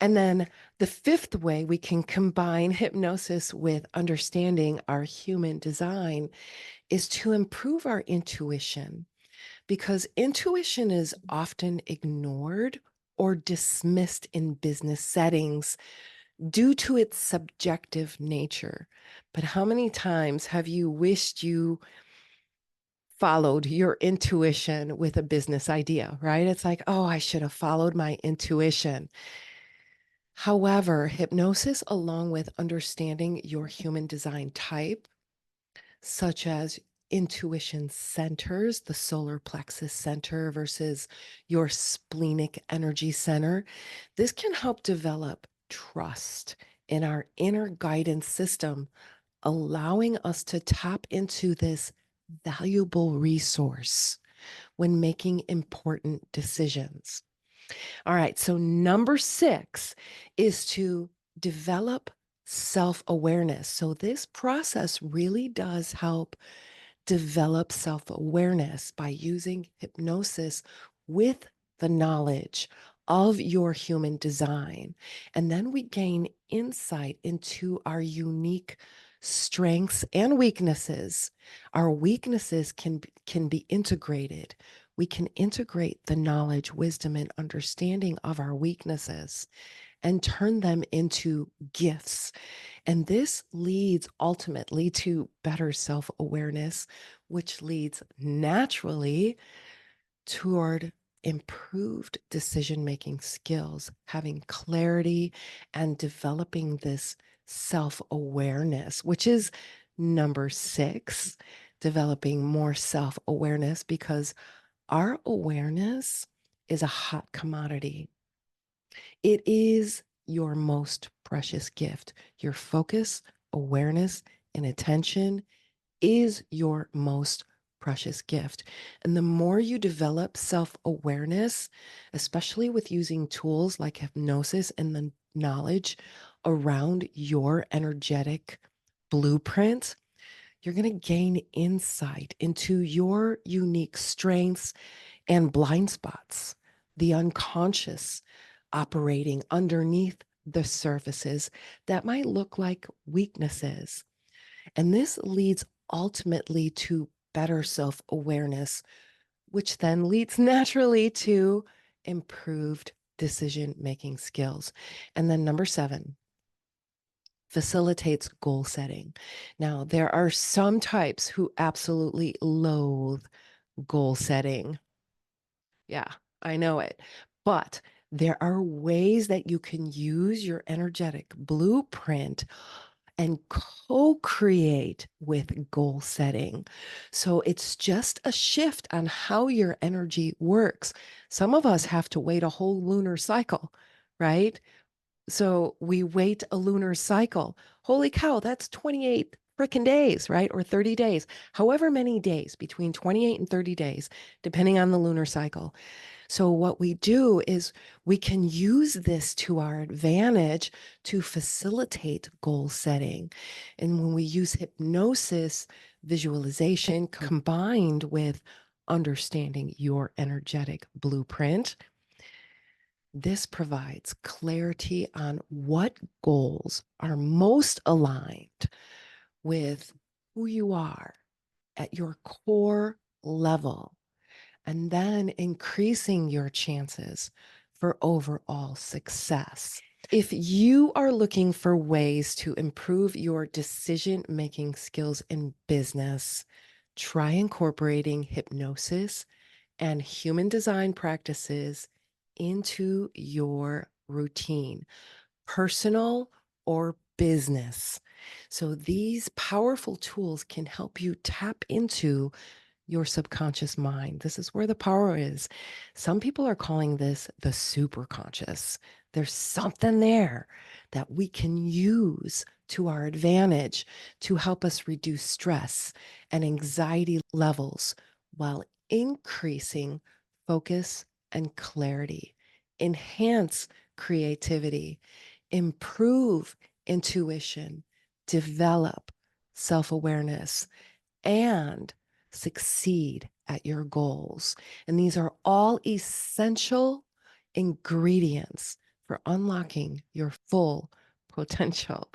And then the fifth way we can combine hypnosis with understanding our human design is to improve our intuition, because intuition is often ignored or dismissed in business settings due to its subjective nature. But how many times have you wished you followed your intuition with a business idea, right? It's like, oh, I should have followed my intuition. However, hypnosis, along with understanding your human design type, such as intuition centers, the solar plexus center versus your splenic energy center, this can help develop trust in our inner guidance system, allowing us to tap into this valuable resource when making important decisions. All right, so number 6 is to develop self awareness. So, this process really does help develop self awareness by using hypnosis with the knowledge of your human design. And then we gain insight into our unique strengths and weaknesses. Our weaknesses can be integrated. We can integrate the knowledge, wisdom, and understanding of our weaknesses and turn them into gifts. And this leads ultimately to better self awareness, which leads naturally toward improved decision making skills, having clarity and developing this self awareness, which is number 6, developing more self awareness, because our awareness is a hot commodity. It is your most precious gift. Your focus, awareness, and attention is your most precious gift. And the more you develop self awareness, especially with using tools like hypnosis and the knowledge around your energetic blueprint, you're going to gain insight into your unique strengths and blind spots, the unconscious operating underneath the surfaces that might look like weaknesses. And this leads ultimately to better self awareness, which then leads naturally to improved decision making skills. And then number 7, facilitates goal setting. Now, there are some types who absolutely loathe goal setting. Yeah, I know it. But there are ways that you can use your energetic blueprint and co-create with goal setting. So it's just a shift on how your energy works. Some of us have to wait a whole lunar cycle, right? So we wait a lunar cycle. Holy cow, that's 28 freaking days, right? Or 30 days, however many days, between 28 and 30 days, depending on the lunar cycle. So, what we do is we can use this to our advantage to facilitate goal setting. And when we use hypnosis, visualization combined with understanding your energetic blueprint, this provides clarity on what goals are most aligned with who you are at your core level, and then increasing your chances for overall success. If you are looking for ways to improve your decision making skills in business, try incorporating hypnosis and human design practices into your routine, personal or business. So, these powerful tools can help you tap into your subconscious mind. This is where the power is. Some people are calling this the superconscious. There's something there that we can use to our advantage to help us reduce stress and anxiety levels while increasing focus and clarity, enhance creativity, improve intuition, develop self awareness, and succeed at your goals. And these are all essential ingredients for unlocking your full potential.